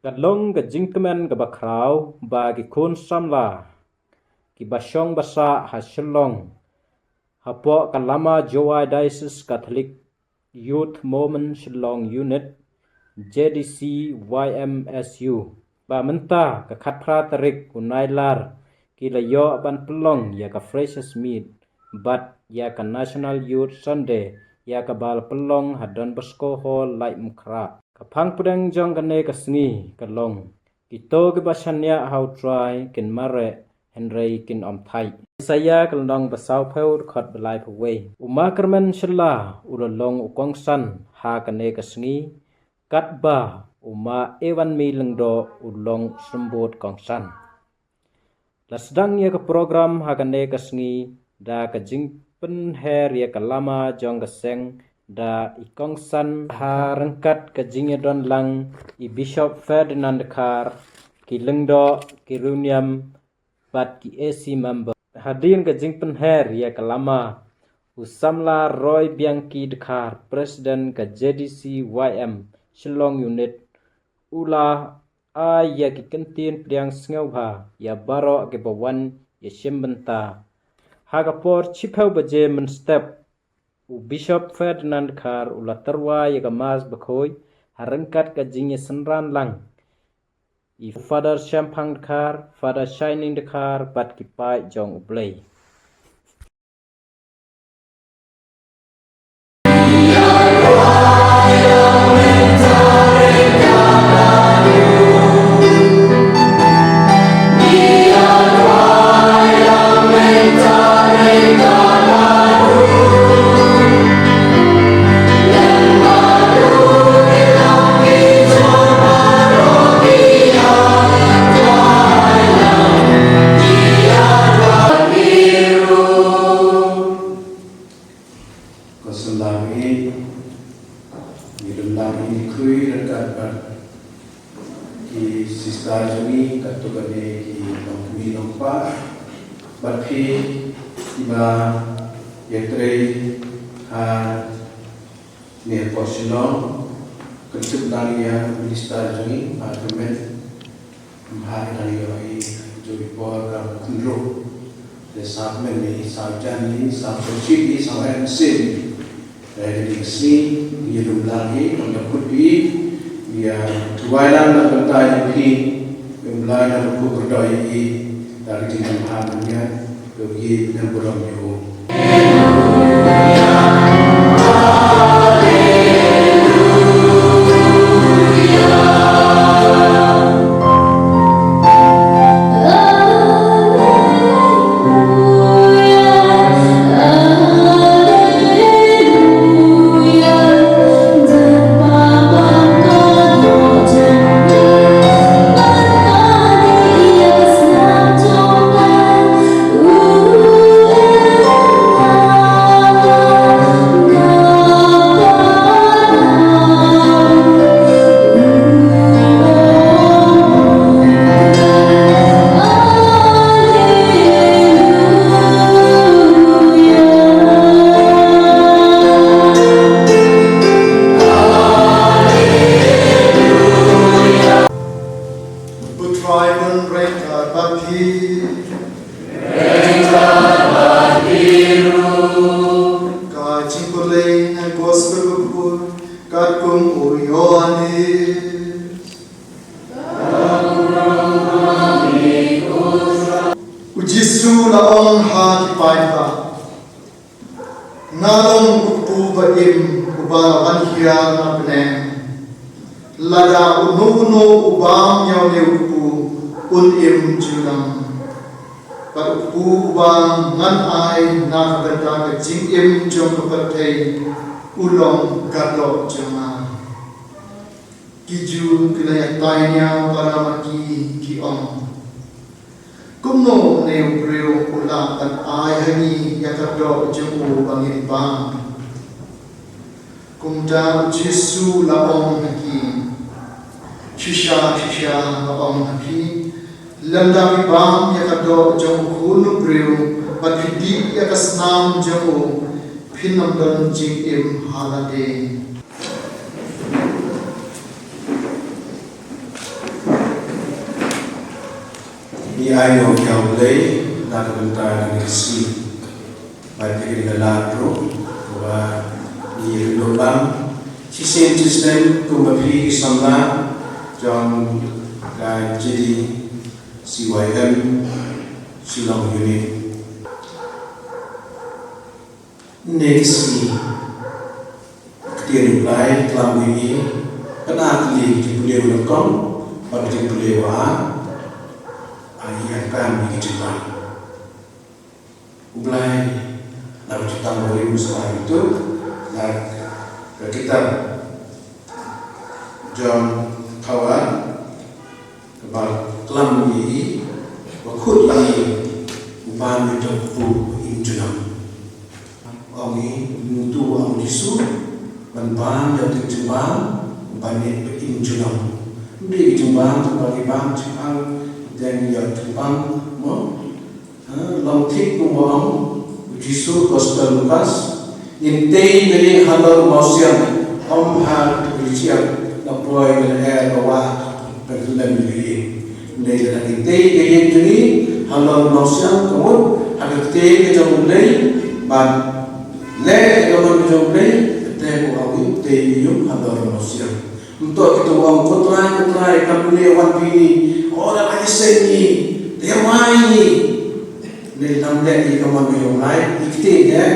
Kadlong ka jingkemen ka bakraw ba ki kun samla ki basyong basa hasilong hapo kalama Jowa Diocese Catholic Youth Moment Shillong Unit JDC YMSU ba menta ka khatra tarik unailar ki layo ban pelong ya ka freshest meat but ya ka National Youth Sunday ya ka bal pelong hadon Bosco Hall lai mukra kapang pudeng jong kane kasngi kalong kito ke basanya how try kin mare Henry kin om thai saya kalong basau peu khot belai paway uma kermen shalla ulolong ukong san ha kane kasngi kat ba uma ewan mi lengdo ulong sembut kong san lasdang ya ke program ha kane kasngi da ka jingpen her ya kalama jong kaseng da ikong san ha rengkat ke jingedon lang i Bishop Ferdinand Kar ki lengdo ki runiam bat ki AC member hadin ke jingpen her ya kalama usamla Roy Bianchi Dekar Presiden ke JDC YM Shillong Unit ula a ya ki kentin priang sngau ha ya baro ke bawan ya shimbenta hagapor chipau baje men step Bishop Ferdinand Kar ula terwa ya gamas bakhoi harengkat ka jingye senran lang I Father Champang Kar Father Shining Kar bat kipai jong ublay ni ai no kau play na bentar ni si bai ke la pro wa ni lobang sistem sistem kumbapi samla John dan jadi CYM Silong Unit next ketika mulai kelam ini kena kali di Pulau Lekong pada di Pulau Wah ayat kami di Jepang mulai lalu Jepang 2009 itu kita John kawan kebal kelam ini wakut lagi upan mencapu injunam orang ini mutu orang disu menban dari Jepang banyak injunam di Jepang sebagai bang Jepang dan yang Jepang mau lantik membawa disu gospel Lukas intai dari halal mausian om hal berisiap Napoy dengan bawa berjalan begini. Dari lagi teh gaya jadi halal manusia kemudian ada teh kita mulai ban le kita mulai teh buat teh yuk halal manusia. Untuk kita orang kotoran kami lewat ini orang ada seni lewat ini. Dari tampak ini kami mulai ikut ya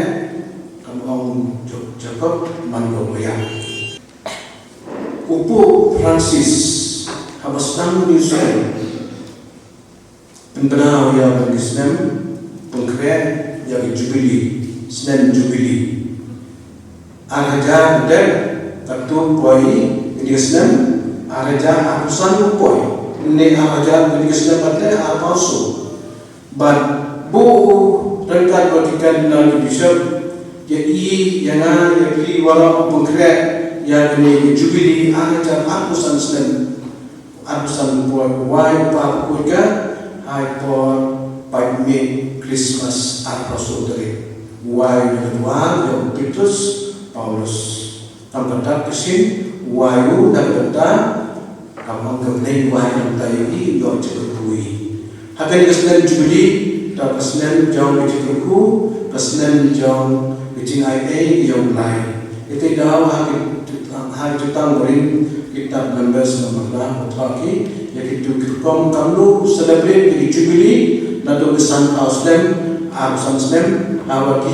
kami orang cukup mandor ya. Upu Francis habis tamu New Zealand penbenau yang berislam pengkreat yang Jubilee Senen Jubilee araja dan kartu poi di Islam araja apusan poi ini araja di Islam pada apausu but bu terkait berikan dalam bishop jadi yang pilih walau pengkreat yang ini Jubilee araja apusan Islam apusan poi wai pakuja hai por pai me Christmas apausu dari wai kedua yang Petrus Paulus tampak kesin wayu dan benda kamu kemudian wayu dan ini yang cekui hakan kesenian Jubilee dan kesenian jauh bercekuku kesenian jauh bercinai yang lain itu dah hari jutang berin kita members nomorlah lagi yaitu kamu celebrate di Jubilee dan kesan Muslim Muslim Muslim awak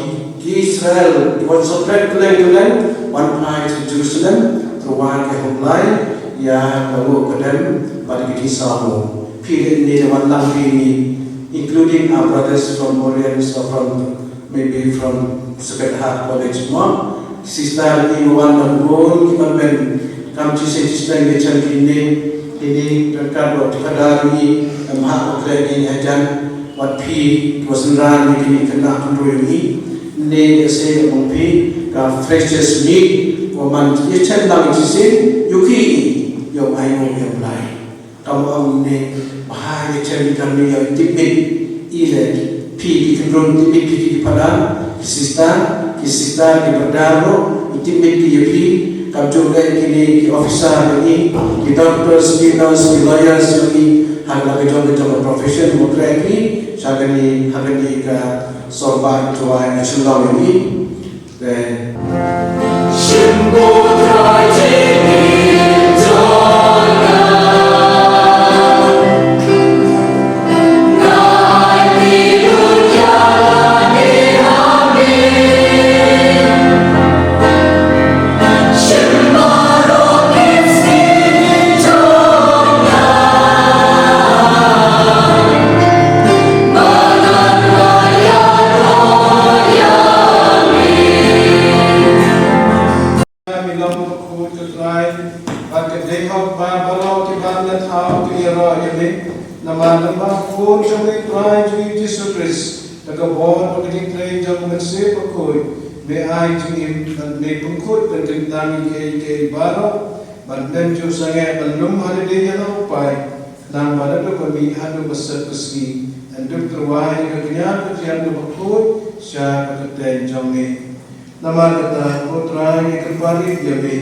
Israel separate tulen one part to Jerusalem terwak ke Homlai ya lalu kedem pada kisah mu period ni dalam lang ini including our brothers from Orient or from maybe from Second Heart College mo sister ni one nabun kita ben kam sister ni macam ini terkait kadari mahal kredi ajan wat pi wasenran ni kena tunduk ini ne se mumpi ka freshest meat woman ye chen dang chi sin yuki yo ai mo yo lai taw am ne bahai ye chen kam ni yo tipit ile pi ki kron tipit ki pada sistan ki berdaro tipit ki yuki kam juga ki officer ni ki doctors ki nurse ki lawyers ki hagla betul profession mo kreki sagani ka sorban tuai nasional ini dan dan juga sangat belum ada dia yang upai dan pada tu kami ada besar keski dan tu terwahai kerja kerja tu berkut siapa ketai jangan nama kata putra yang kembali jadi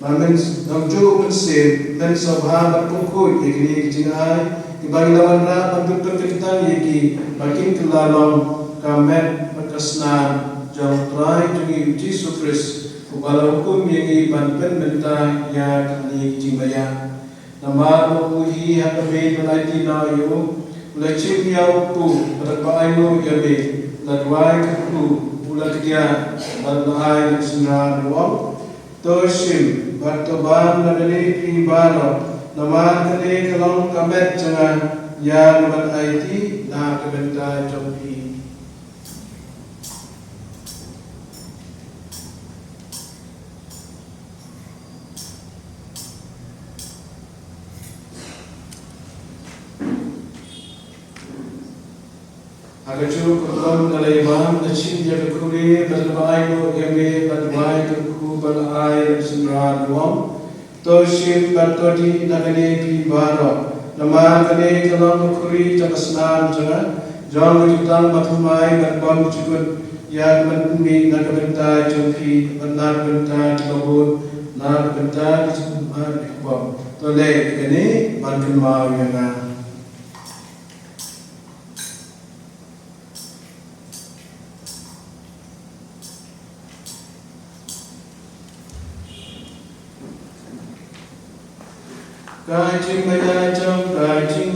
Mamen namju mensim men sabha berpukul yakni kijingai dibagi lawan ra bantu perketan yaki makin kelalom kamet berkesnan jauh trai jungi Yesus Kristus kubala hukum yaki banpen mentai ya kini kijingaya nama muhi hakabe melati na yo ulacim ya pu berbayu yabe ladwai ku ulakia ladai senra ruang Toshim bertoban nadali pribalo nama kene kalong kamet jangan ya nabat IT na kebenta jompi Agaju kurban nalaimam nachin yakuri balbai ko yame balbai ku balai sunran wam toshim bertodi nagane pribalo nama kane kalong kuri jakasnan janga jang jutang mathumai berbam jukut ya menmi nagabenta jompi benar benta dibabun nar benta disumar ikhbam tole kene bangun mau yang Kajing menajam kajing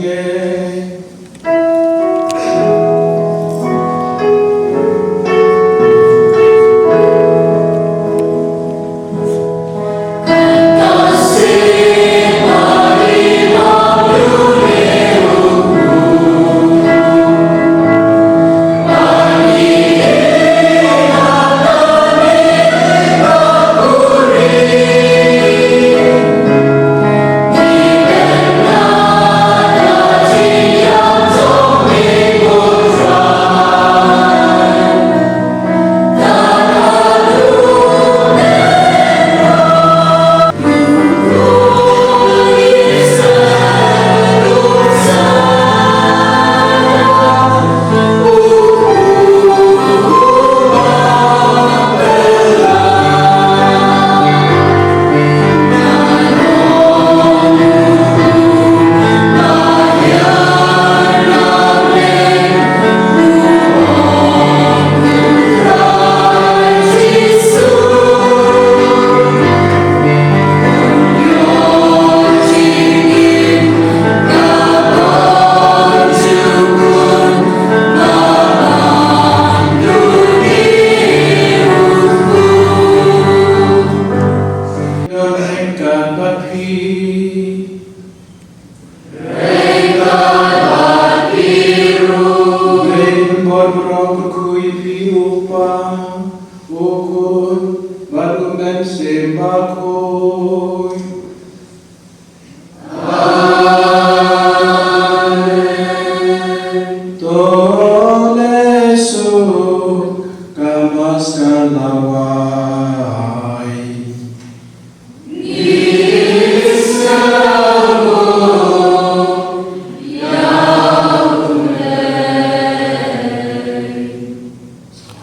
Kamaskan